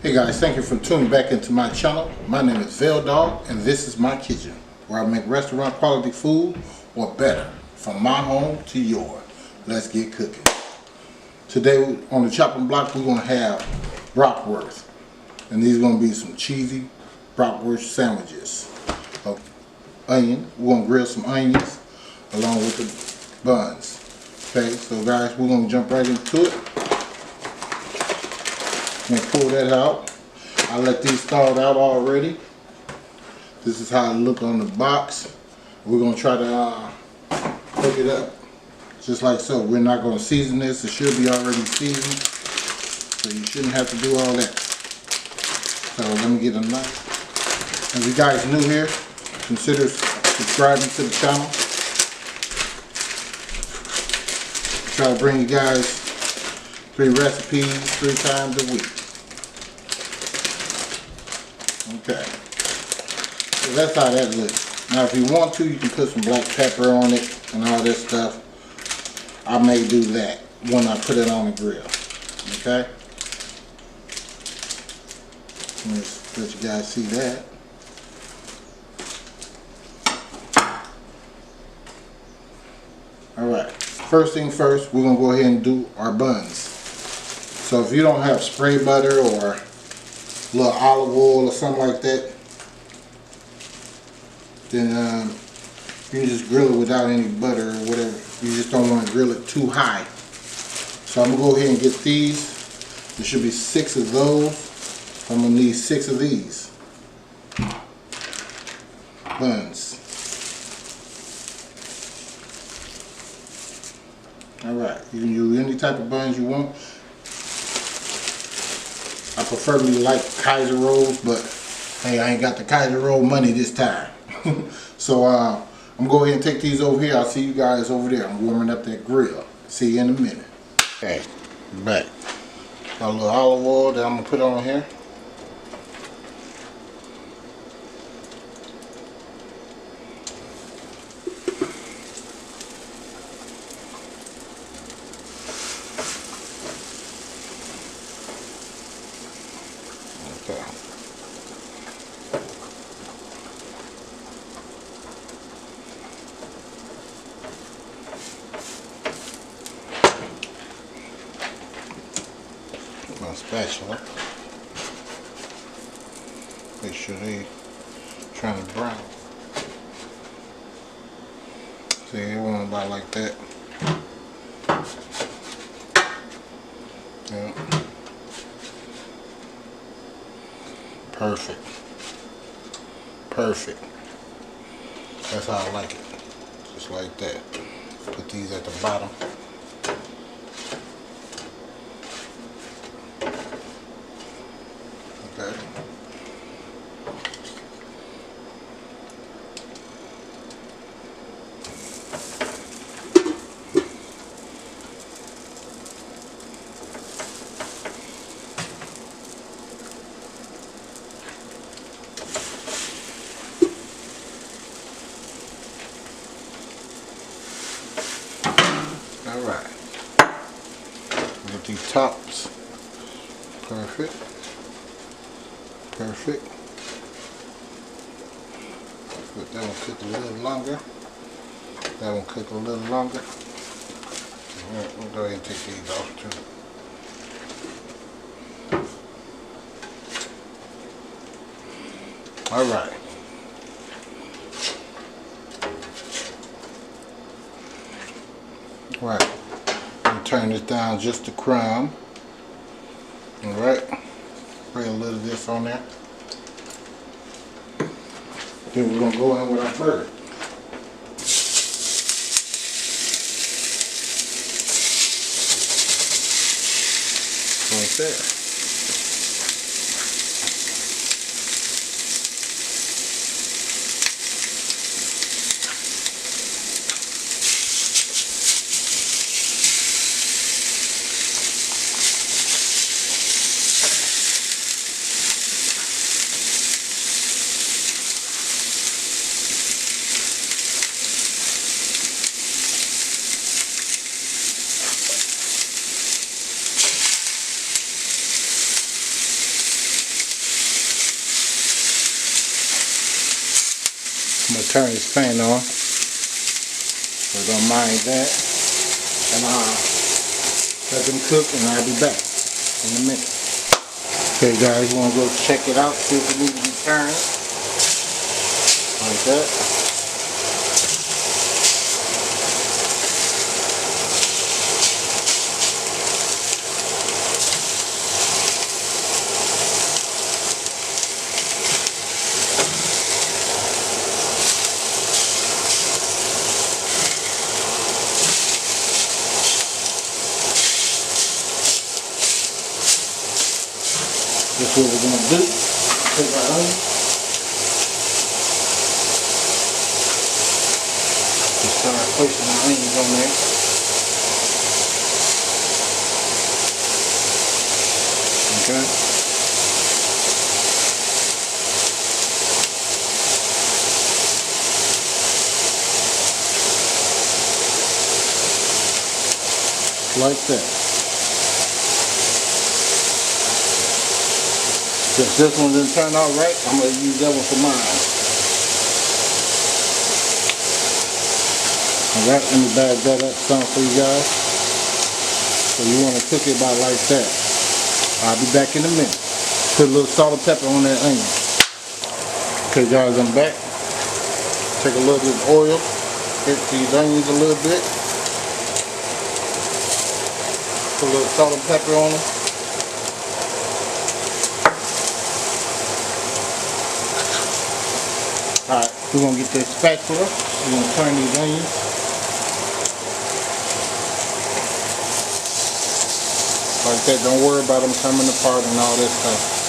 Hey guys, thank you for tuning back into my channel. My name is VELDOGG and this is my kitchen where I make restaurant quality food or better from my home to yours. Let's get cooking. Today on the chopping block we're going to have bratwurst, and these are going to be some cheesy bratwurst sandwiches. Onion, we're going to grill some onions along with the buns. Okay, so guys, we're going to jump right into it. I'm going to pull that out. I let these thawed out already. This is how it look on the box. We're going to try to cook it up just like so. We're not going to season this. It should be already seasoned, so you shouldn't have to do all that. So let me get a knife. If you guys new here, consider subscribing to the channel. Try to bring you guys 3 recipes 3 times a week. Okay, so that's how that looks. Now if you want to, you can put some black pepper on it and all this stuff. I may do that when I put it on the grill. Okay, let's let you guys see that. Alright, first thing first, we're going to go ahead and do our buns. So if you don't have spray butter or a little olive oil or something like that, then you can just grill it without any butter or whatever. You just don't want to grill it too high. So I'm going to go ahead and get these. There should be 6 of those. I'm going to need 6 of these buns. Alright, you can use any type of buns you want. I preferably like Kaiser rolls, but hey, I ain't got the Kaiser roll money this time. So I'm going to go ahead and take these over here. I'll see you guys over there. I'm warming up that grill. See you in a minute. Okay, back. Got a little olive oil that I'm going to put on here. My spatula. Make sure they trying to brown. See, it went about like that. Yeah. Perfect. Perfect. That's how I like it. Just like that. Put these at the bottom. Okay. Alright. Get these tops. Perfect. Perfect. But that one cook a little longer. That one cook a little longer. Alright, we'll go ahead and take these off too. Alright. Right. Turn this down just a crumb. Alright. Spray a little of this on there. Then we're going to go in with our burger. Right there. turn this fan on, so don't mind that. And let them cook, and I'll be back in a minute. Okay guys, you want to go check it out, see if it needs to be turned. Like that. That's what we're going to do. Take our onion. Just start placing the onions on there. Okay. Like that. If this one didn't turn out right, I'm going to use that one for mine. Alright, let me bag that up some for you guys. So you want to cook it about like that. I'll be back in a minute. Put a little salt and pepper on that onion. Okay guys, I'm back. Take a little bit of oil. Hit these onions a little bit. Put a little salt and pepper on them. Alright, we're going to get this spatula. We're going to turn these onions. Like that, don't worry about them coming apart and all that stuff.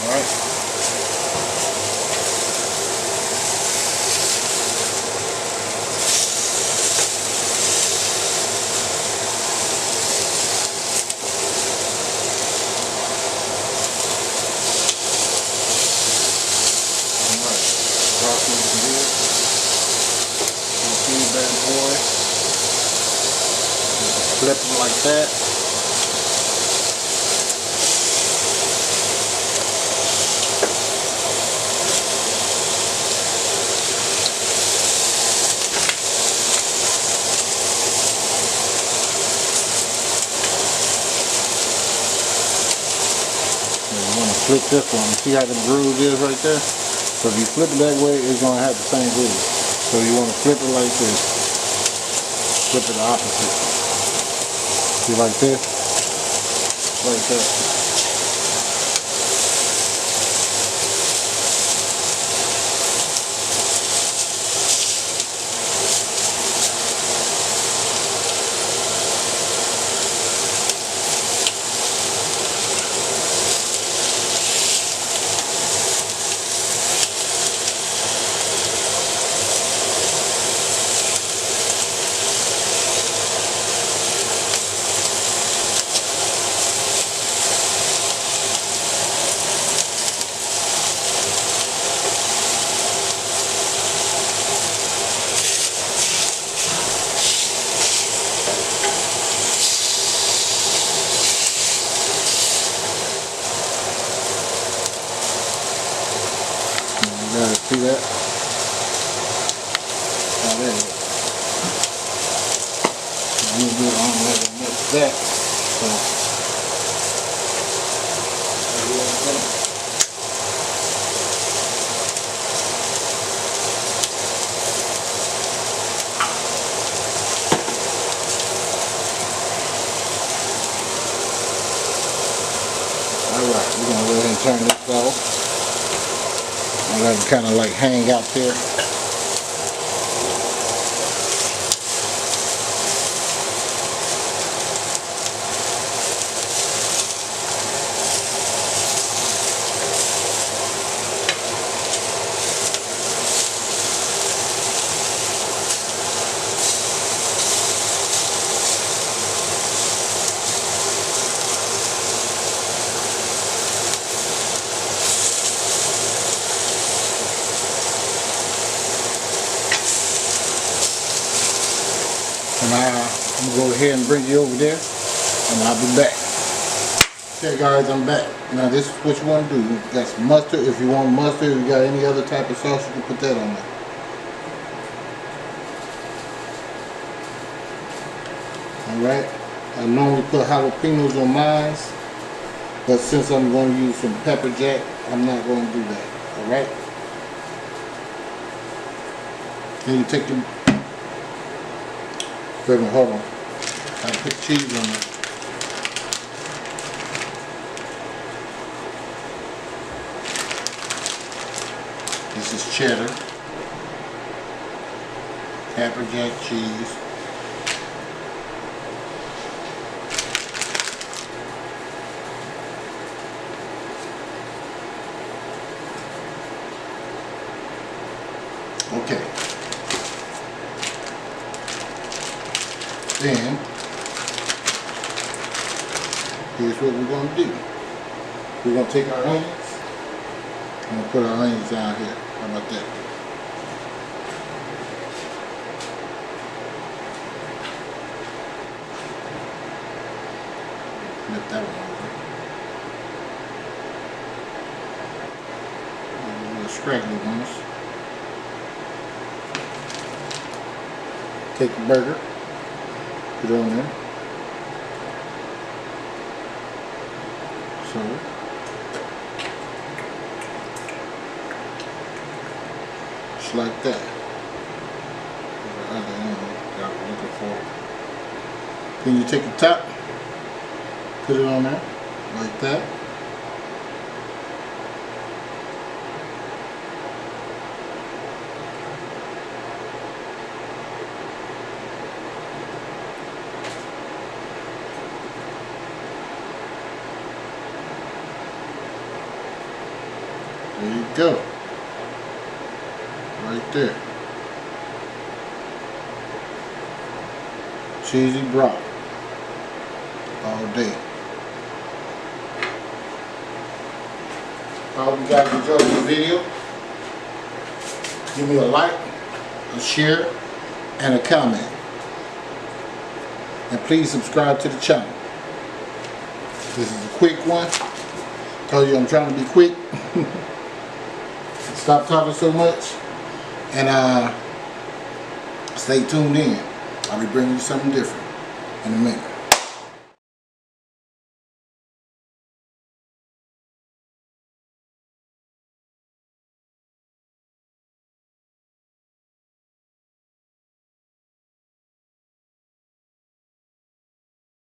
Alright. Flip them like that. You want to flip this one. See how the groove is right there? So if you flip it that way, it's going to have the same groove. So you want to flip it like this. Flip it the opposite. See, like this, like that. See that? Now there it is. A little bit on there to mix that. So, alright, we're going to go ahead and turn this off. I let it kind of like hang out there. go ahead and bring you over there, and I'll be back. Okay guys, I'm back. Now this is what you want to do. You got some mustard. If you want mustard, if you got any other type of sauce, you can put that on there. Alright. I normally put jalapenos on mine, but since I'm going to use some pepper jack, I'm not going to do that. Alright. Then you take your... Wait a minute, hold on. I put cheese on there. This is cheddar, pepper jack cheese, okay. Then here's what we're going to do. We're going to take our onions and we'll put our onions down here. How about that? Flip that one over. A little scraggly ones. Take the burger, put it on there. So. Like that. The other end that we're looking for. Then you take the top, put it on there, like that. There you go. Right there. Cheesy BRAT. All day. I hope you guys enjoyed this video. Give me a like, a share, and a comment. And please subscribe to the channel. This is a quick one. Told you I'm trying to be quick. Stop talking so much. And stay tuned in. I'll be bringing you something different in a minute.